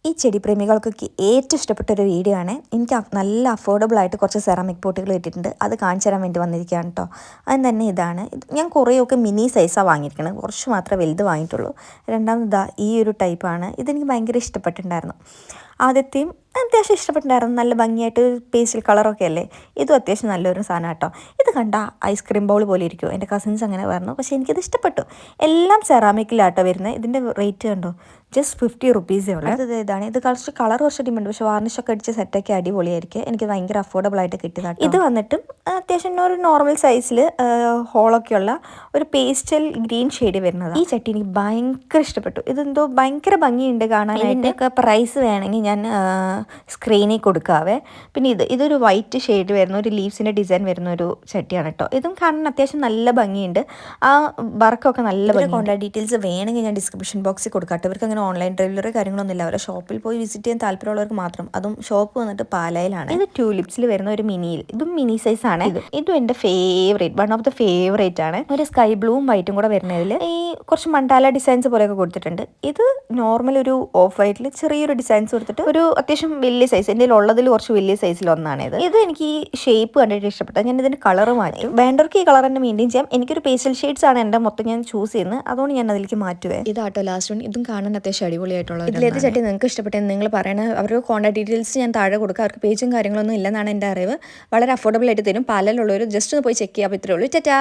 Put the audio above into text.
ഈ ചെടി പ്രേമികൾക്കൊക്കെ ഏറ്റവും ഇഷ്ടപ്പെട്ട ഒരു വീഡിയോ ആണ്. എനിക്ക് നല്ല അഫോർഡബിൾ ആയിട്ട് കുറച്ച് സെറാമിക് പോട്ടുകൾ കിട്ടിയിട്ടുണ്ട്. അത് കാണിച്ചു തരാൻ വേണ്ടി വന്നിരിക്കുകയാണ് കേട്ടോ. അതിന് തന്നെ ഇതാണ്. ഞാൻ കുറേയൊക്കെ മിനി സൈസാണ് വാങ്ങിയിരിക്കുന്നത്, കുറച്ച് മാത്രമേ വലുത് വാങ്ങിയിട്ടുള്ളൂ. രണ്ടാമത് ഈ ഒരു ടൈപ്പാണ്. ഇതെനിക്ക് ഭയങ്കര ഇഷ്ടപ്പെട്ടിട്ടുണ്ടായിരുന്നു. ആദ്യത്തെയും അത്യാവശ്യം ഇഷ്ടപ്പെട്ടിട്ടുണ്ടായിരുന്നു, നല്ല ഭംഗിയായിട്ട് പേസ്റ്റൽ കളറൊക്കെ അല്ലേ. ഇതും അത്യാവശ്യം നല്ലൊരു സാധനം കേട്ടോ. ഇത് കണ്ട ഐസ്ക്രീം ബൗൾ പോലെ ഇരിക്കും. എൻ്റെ കസിൻസ് അങ്ങനെ പറഞ്ഞു, പക്ഷേ എനിക്കിത് ഇഷ്ടപ്പെട്ടു. എല്ലാം സെറാമിക്കിലാട്ടോ വരുന്നത്. ഇതിൻ്റെ റേറ്റ് കണ്ടോ, ജസ്റ്റ് 50 റുപ്പീസേ ഉള്ളൂ. അത് ഇതാണ്. ഇത് കുറച്ച് കളർ കുറച്ച് ഡിമുണ്ട്, പക്ഷേ വാർണിഷൊക്കെ അടിച്ച് സെറ്റൊക്കെ അടിപൊളിയായിരിക്കും. എനിക്ക് ഭയങ്കര അഫോർഡബിൾ ആയിട്ട് കിട്ടിയതാണ്. ഇത് വന്നിട്ടും അത്യാവശ്യം ഒരു നോർമൽ സൈസിൽ ഹോളൊക്കെയുള്ള ഒരു പേസ്റ്റൽ ഗ്രീൻ ഷെയ്ഡ് വരുന്നത്. ഈ ചട്ടി എനിക്ക് ഭയങ്കര ഇഷ്ടപ്പെട്ടു. ഇതെന്തോ ഭയങ്കര ഭംഗിയുണ്ട് കാണാനായിട്ട്. ഇതിൻ്റെയൊക്കെ പ്രൈസ് വേണമെങ്കിൽ ഞാൻ സ്ക്രീനിൽ കൊടുക്കാവേ. പിന്നെ ഇതൊരു വൈറ്റ് ഷെയ്ഡ് വരുന്ന ഒരു ലീവ്സിൻ്റെ ഡിസൈൻ വരുന്ന ഒരു ചട്ടിയാണ് കേട്ടോ. ഇതും കാണാൻ അത്യാവശ്യം നല്ല ഭംഗിയുണ്ട്. ആ വർക്കൊക്കെ നല്ല ഭംഗി. കോൺടാക്ട് ഡീറ്റെയിൽസ് വേണമെങ്കിൽ ഞാൻ ഡിസ്ക്രിപ്ഷൻ ബോക്സിൽ കൊടുക്കാട്ടോ. ഇവർക്ക് അങ്ങനെ ഓൺലൈൻ ഡെലിവറി കാര്യങ്ങളൊന്നും ഇല്ല. അവരുടെ ഷോപ്പിൽ പോയി വിസിറ്റ് ചെയ്യാൻ താല്പര്യമുള്ളവർക്ക് മാത്രം. അതും ഷോപ്പ് വന്നിട്ട് പാലായിലാണ്. ഇത് ട്യൂലിപ്സിൽ വരുന്ന ഒരു മിനിയിൽ, ഇതും മിനി സൈസ് ആണ്. ഇതും എൻ്റെ favourite, one of the favourite ആണ്. ഒരു സ്കൈ ബ്ലൂവും വൈറ്റും കൂടെ വരുന്നതിൽ ഈ കുറച്ച് മണ്ടാല ഡിസൈൻസ് പോലെയൊക്കെ കൊടുത്തിട്ടുണ്ട്. ഇത് നോർമൽ ഒരു ഓഫ് വൈറ്റിൽ ചെറിയൊരു ഡിസൈൻസ് കൊടുത്തിട്ട് ഒരു അത്യാവശ്യം വലിയ സൈസ്, എൻ്റെ ഉള്ളതിൽ കുറച്ച് വലിയ സൈസിൽ ഒന്നാണ് ഇത് എനിക്ക് ഈ ഷേപ്പ് കണ്ടിട്ട് ഇഷ്ടപ്പെട്ടു. ഞാൻ ഇതിൻ്റെ കളർ മാറ്റും. വേണ്ടവർക്ക് ഈ കളർ തന്നെ മെയിൻറ്റെയിൻ ചെയ്യാം. എനിക്കൊരു പേസ്റ്റൽ ഷെയ്ഡ്സ് ആണ് എൻ്റെ മൊത്തം ഞാൻ ചൂസ് ചെയ്യുന്നത്, അതുകൊണ്ട് ഞാൻ അതിലേക്ക് മാറ്റുവേ. ഇതാട്ടോ ലാസ്റ്റ് വൺ. ഇതും കാണാൻ അത്യാവശ്യം അടിപൊളിയായിട്ടുള്ള. ഇതിലേത് ചട്ടി നിങ്ങൾക്ക് ഇഷ്ടപ്പെട്ടെന്ന് നിങ്ങൾ പറയണ. അവരുടെ കോൺടാക്ട് ഡീറ്റെയിൽസ് ഞാൻ താഴെ കൊടുക്കുക. അവർക്ക് പേജും കാര്യങ്ങളൊന്നും ഇല്ലെന്നാണ് എൻ്റെ അറിവ്. വളരെ അഫോർഡബിൾ ആയിട്ട് തരും. പാലയിലുള്ളവർ ജസ്റ്റ് ഒന്ന് പോയി ചെക്ക് ചെയ്യാം. അപ്പോൾ ഇത്രയേ ഉള്ളൂ. ടാറ്റാ.